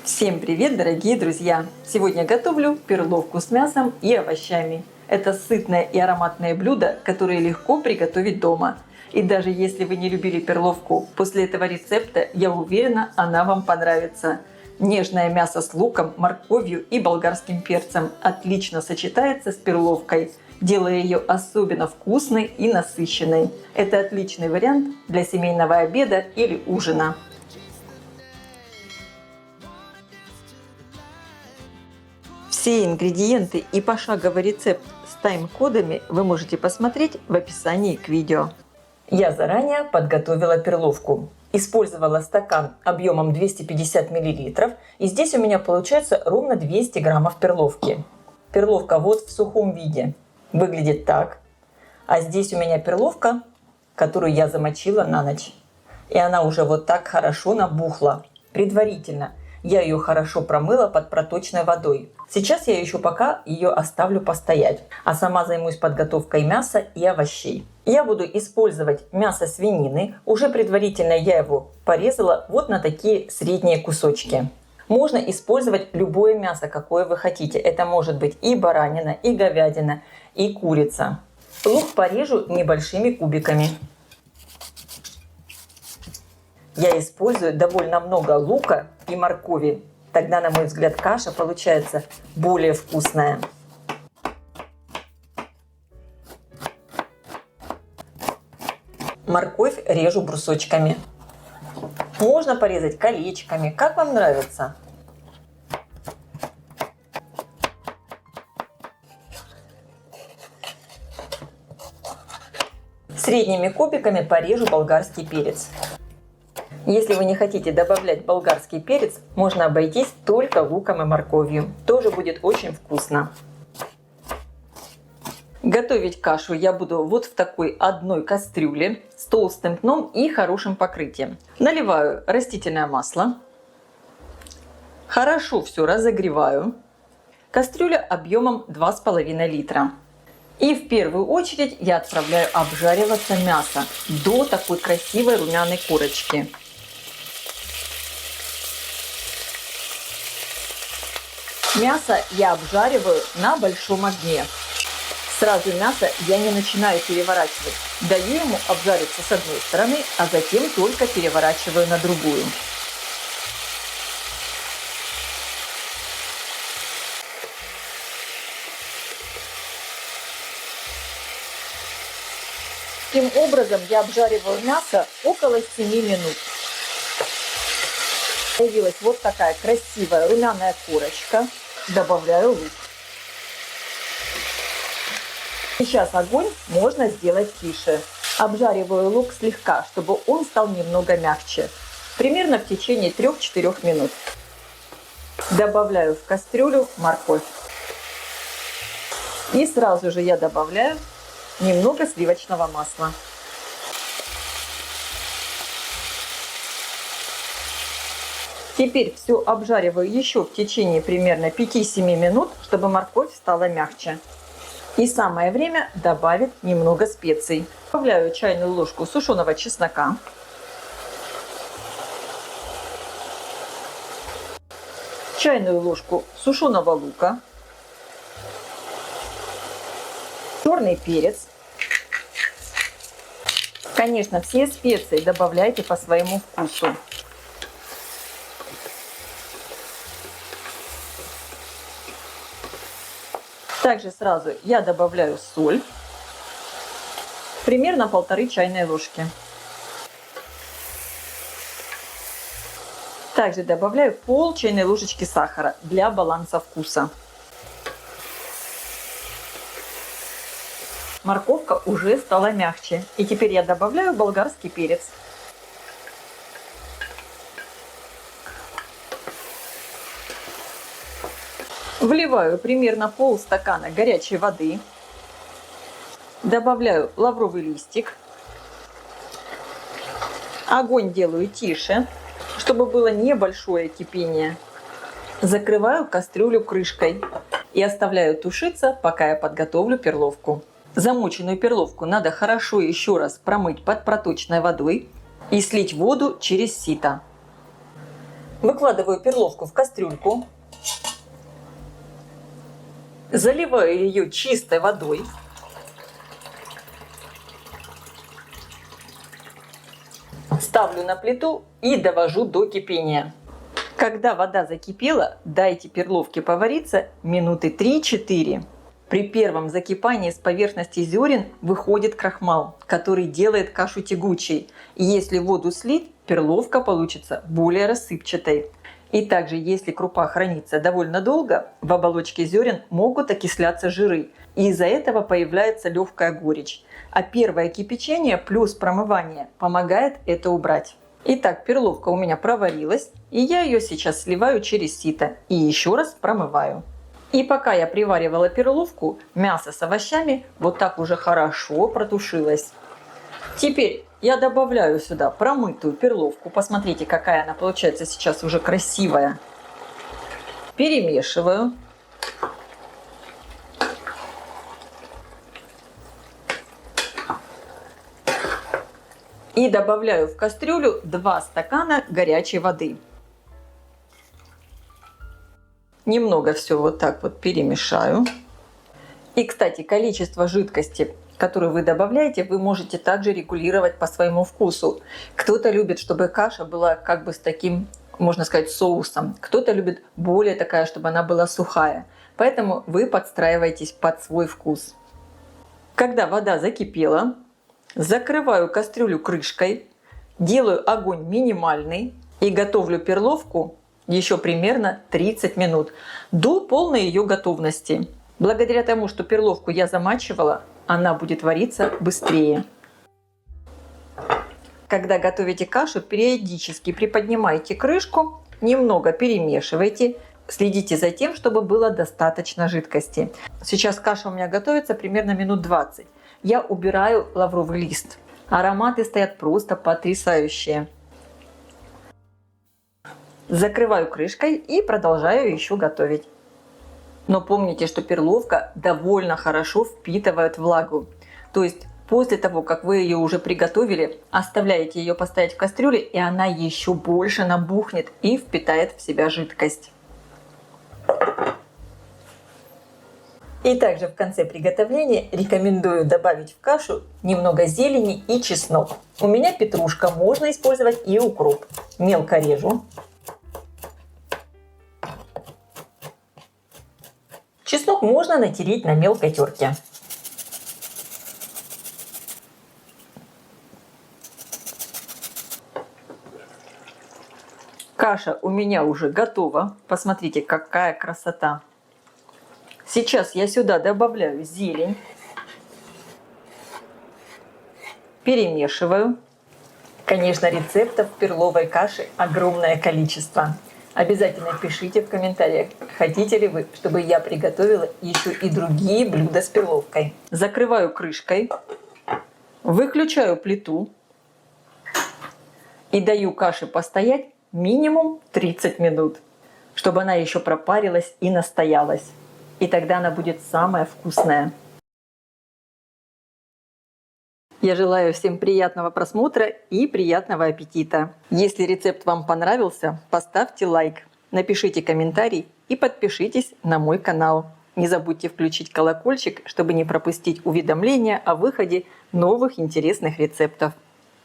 Всем привет, дорогие друзья! Сегодня готовлю перловку с мясом и овощами. Это сытное и ароматное блюдо, которое легко приготовить дома. И даже если вы не любили перловку, после этого рецепта, я уверена, она вам понравится. Нежное мясо с луком, морковью и болгарским перцем отлично сочетается с перловкой, делая ее особенно вкусной и насыщенной. Это отличный вариант для семейного обеда или ужина. Все ингредиенты и пошаговый рецепт с тайм-кодами вы можете посмотреть в описании к видео. Я заранее подготовила перловку. Использовала стакан объемом 250 мл, и здесь у меня получается ровно 200 граммов перловки. Перловка вот в сухом виде выглядит так. А здесь у меня перловка, которую я замочила на ночь. И она уже вот так хорошо набухла. Предварительно я ее хорошо промыла под проточной водой. Сейчас я еще пока ее оставлю постоять, а сама займусь подготовкой мяса и овощей. Я буду использовать мясо свинины. Уже предварительно я его порезала вот на такие средние кусочки. Можно использовать любое мясо, какое вы хотите. Это может быть и баранина, и говядина, и курица. Лук порежу небольшими кубиками. Я использую довольно много лука и моркови. Тогда, на мой взгляд, каша получается более вкусная. Морковь режу брусочками. Можно порезать колечками, как вам нравится. Средними кубиками порежу болгарский перец. Если вы не хотите добавлять болгарский перец, можно обойтись только луком и морковью. Тоже будет очень вкусно. Готовить кашу я буду вот в такой одной кастрюле с толстым дном и хорошим покрытием. Наливаю растительное масло. Хорошо все разогреваю. Кастрюля объемом 2,5 литра. И в первую очередь я отправляю обжариваться мясо до такой красивой румяной корочки. Мясо я обжариваю на большом огне. Сразу мясо я не начинаю переворачивать. Даю ему обжариться с одной стороны, а затем только переворачиваю на другую. Таким образом я обжариваю мясо около 7 минут. Появилась вот такая красивая румяная корочка. Добавляю лук. Сейчас огонь можно сделать тише. Обжариваю лук слегка, чтобы он стал немного мягче. Примерно в течение 3-4 минут. Добавляю в кастрюлю морковь. И сразу же я добавляю немного сливочного масла. Теперь все обжариваю еще в течение примерно 5-7 минут, чтобы морковь стала мягче. И самое время добавить немного специй. Добавляю чайную ложку сушеного чеснока. Чайную ложку сушеного лука. Черный перец. Конечно, все специи добавляйте по своему вкусу. Также сразу я добавляю соль. Примерно 1,5 чайной ложки. Также добавляю пол чайной ложечки сахара для баланса вкуса. Морковка уже стала мягче. И теперь я добавляю болгарский перец. Вливаю примерно полстакана горячей воды. Добавляю лавровый листик. Огонь делаю тише, чтобы было небольшое кипение. Закрываю кастрюлю крышкой и оставляю тушиться, пока я подготовлю перловку. Замоченную перловку надо хорошо еще раз промыть под проточной водой. и слить воду через сито. Выкладываю перловку в кастрюльку, заливаю ее чистой водой. Ставлю на плиту и довожу до кипения. Когда вода закипела, дайте перловке повариться минуты 3-4. При первом закипании с поверхности зерен выходит крахмал, который делает кашу тягучей. И если воду слить, перловка получится более рассыпчатой. И также, если крупа хранится довольно долго, в оболочке зерен могут окисляться жиры. И из-за этого появляется легкая горечь. А первое кипячение плюс промывание помогает это убрать. Итак, перловка у меня проварилась, и я ее сейчас сливаю через сито и еще раз промываю. И пока я приваривала перловку, мясо с овощами вот так уже хорошо протушилось. Теперь я добавляю сюда промытую перловку. Посмотрите, какая она получается сейчас уже красивая. Перемешиваю. И добавляю в кастрюлю 2 стакана горячей воды. Немного все вот так вот перемешаю. И, кстати, количество жидкости, которую вы добавляете, вы можете также регулировать по своему вкусу. Кто-то любит, чтобы каша была как бы с таким, можно сказать, соусом. Кто-то любит более такая, чтобы она была сухая. Поэтому вы подстраиваетесь под свой вкус. Когда вода закипела, закрываю кастрюлю крышкой, делаю огонь минимальный и готовлю перловку еще примерно 30 минут до полной ее готовности. Благодаря тому, что перловку я замачивала, она будет вариться быстрее. Когда готовите кашу, периодически приподнимайте крышку, немного перемешивайте, следите за тем, чтобы было достаточно жидкости. Сейчас каша у меня готовится примерно минут 20. Я убираю лавровый лист. Ароматы стоят просто потрясающие. Закрываю крышкой и продолжаю еще готовить. Но помните, что перловка довольно хорошо впитывает влагу. То есть после того, как вы ее уже приготовили, оставляете ее постоять в кастрюле, и она еще больше набухнет и впитает в себя жидкость. И также в конце приготовления рекомендую добавить в кашу немного зелени и чеснок. У меня петрушка, можно использовать и укроп. Мелко режу. Чеснок можно натереть на мелкой терке. Каша у меня уже готова. Посмотрите, какая красота. Сейчас я сюда добавляю зелень. Перемешиваю. Конечно, рецептов перловой каши огромное количество. Обязательно пишите в комментариях, хотите ли вы, чтобы я приготовила еще и другие блюда с перловкой. Закрываю крышкой, выключаю плиту и даю каше постоять минимум 30 минут, чтобы она еще пропарилась и настоялась. И тогда она будет самая вкусная. Я желаю всем приятного просмотра и приятного аппетита. Если рецепт вам понравился, поставьте лайк, напишите комментарий и подпишитесь на мой канал. Не забудьте включить колокольчик, чтобы не пропустить уведомления о выходе новых интересных рецептов.